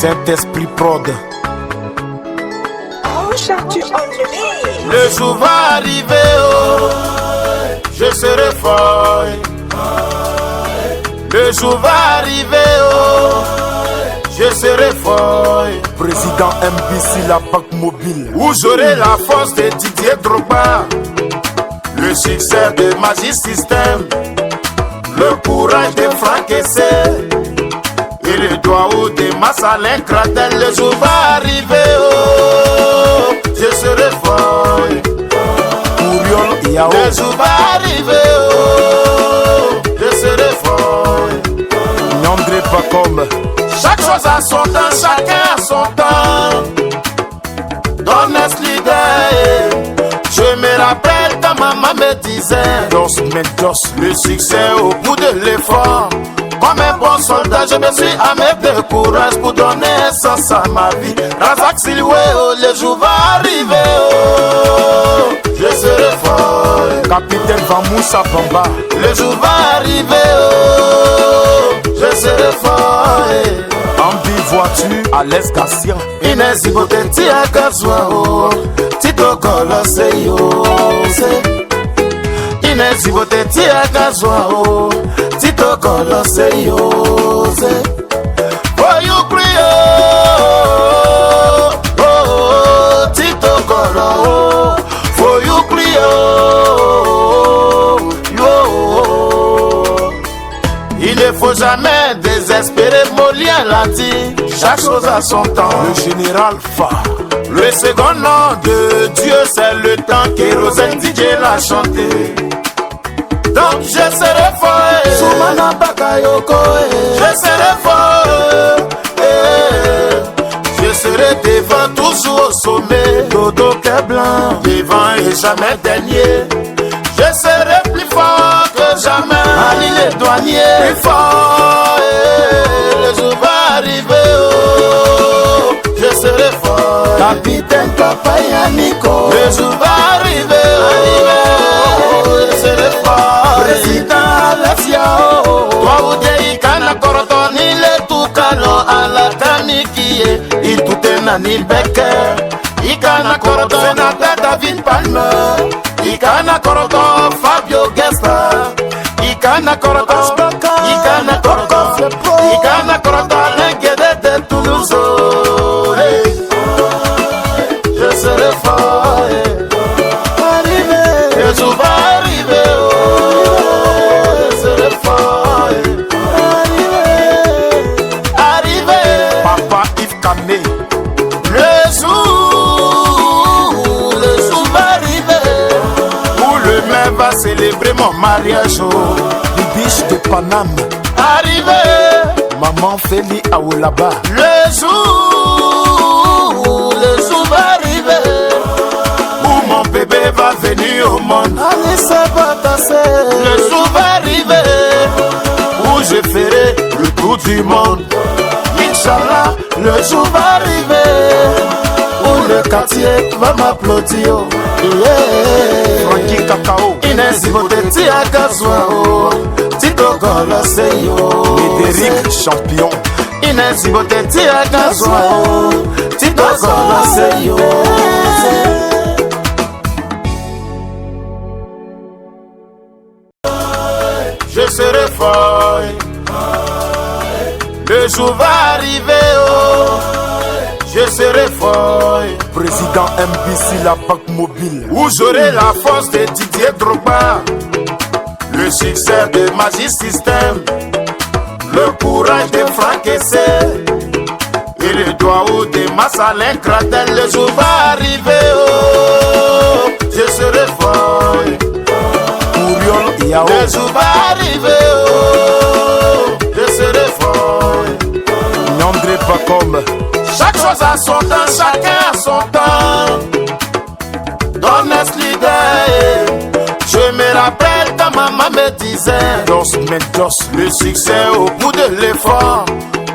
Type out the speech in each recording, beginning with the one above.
Saint-Esprit prod. Le jour va arriver, oh, je serai fort. Le jour va arriver, oh, je serai fort. Président MBC, la banque mobile. Où j'aurai la force de Didier Drogba, le succès de Magic System, le courage de Franck Essé et le doigt de Massalin Kratel. Le jour va arriver, oh, je serai fort. Ouriol Yao. Le jour va arriver, oh, je serai fort. Nyandré Bakom. Chaque chose a son temps, chacun a son temps. Honest leader, je me rappelle quand maman me disait Dos Mendos. le succès au bout de l'effort. Comme un bon soldat, je me suis armé de courage pour donner sens à ma vie. Razak Silwe, oh, le jour va arriver, oh, je serai fort. Capitaine Vamoussa Bamba. Le jour va arriver, oh, je serai fort. Ambi voiture à l'aise Garcia. Inès Iboteti akazwa, oh, Tito Kolo se yo se. Inès Iboteti akazwa, oh, Tito Kolo se yo se. For you cry, oh, oh, Tito Kolo, oh, for you cry, oh, yo. Il ne faut jamais désespérer, Molien l'a dit, chaque chose a son temps. Le général Fa. Le second nom de Dieu, c'est le temps. Kérosène DJ l'a chanté. Donc je serai fort, Soumana Bakayoko, je serai fort, je serai devant, toujours au sommet. Dodo Keblan, devant et jamais dernier. Je serai plus fort que jamais. Ali les douaniers, plus fort, le jour va arriver, oh, je serai fort. Capitaine Papa Yannico, le jour va arriver, oh, je serai fort. Président Alexia, oh, toi ou Dei Kana Korotoni, le Tukano, Alatani Kie, il tout est Nanil Becker, Ikana Koroton, David Palmer, Ikana Koroton, Fabio Gesta, Ikana Koroton, Ikana Koroton, Ikana Koroton, l'Inquiété de Toulouse, je serai fort, le jour va arriver, oh, je serai fort, arriver, Papa Yves Kamé. le jour va arriver, où le maire va célébrer mon mariage, oh, Bibiche de Paname. arriver, Maman Feli Aoulaba. le jour va arriver, où mon bébé va venir au monde. Alissa Batassé. Le jour va arriver, où je ferai le tour du monde. Inch'Allah, le jour va arriver, où le quartier va m'applaudir. Yeah. Frankie Cacao. Inès Iboteti akazwa, oh, Tito Kolo se yo. Médéric Champion. Inès Iboteti akazwa, oh, Tito Kolo se yo. Je serai fort, le jour va arriver, oh, je serai fort. Président MBC, la banque mobile. Où j'aurai la force de Didier Drogba, le succès de Magic System, le courage de Franck Essé et le doigt de Massalin Kratel. Le jour va arriver, oh, je serai fort. Ouriol Yao. Le jour va arriver, oh, je serai fort. Nyandré Bakom. Chaque chose a son temps, chacun a son temps. Honest leader, je me rappelle quand maman me disait Dos Mendos. le succès au bout de l'effort.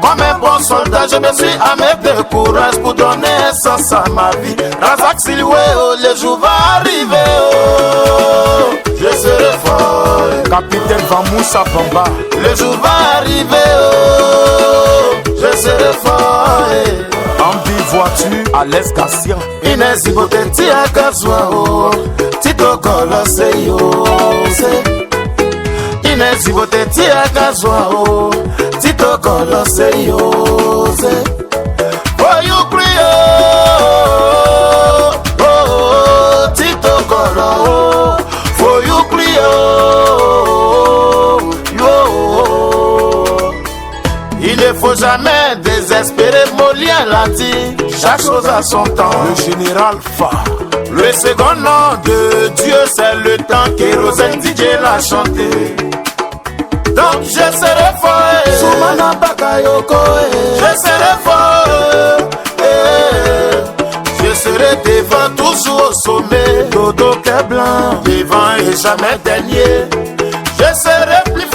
Comme un bon soldat, je me suis armé de courage pour donner sens à ma vie. Razak Silwe, oh, le jour va arriver, oh, je serai fort. Capitaine Vamoussa Bamba. Le jour va arriver, oh, je serai fort. Ambi voiture, Alex Garcia. Inès Ibotenti akazwa o, Tito Kolose yo se. Inès Ibotenti akazwa o, Tito Kolose yo se. For you cry oh, Tito Kolo, for you cry yo. Il ne faut jamais désespérer, Molien l'a dit, chaque chose a son temps. Le général Fa. Le second nom de Dieu, c'est le temps. Kérosène DJ l'a chanté. Donc je serai fort. Soumana Bakayoko. Je serai fort. Je serai devant, toujours au sommet. Dodo Keblan, devant et jamais dernier. Je serai plus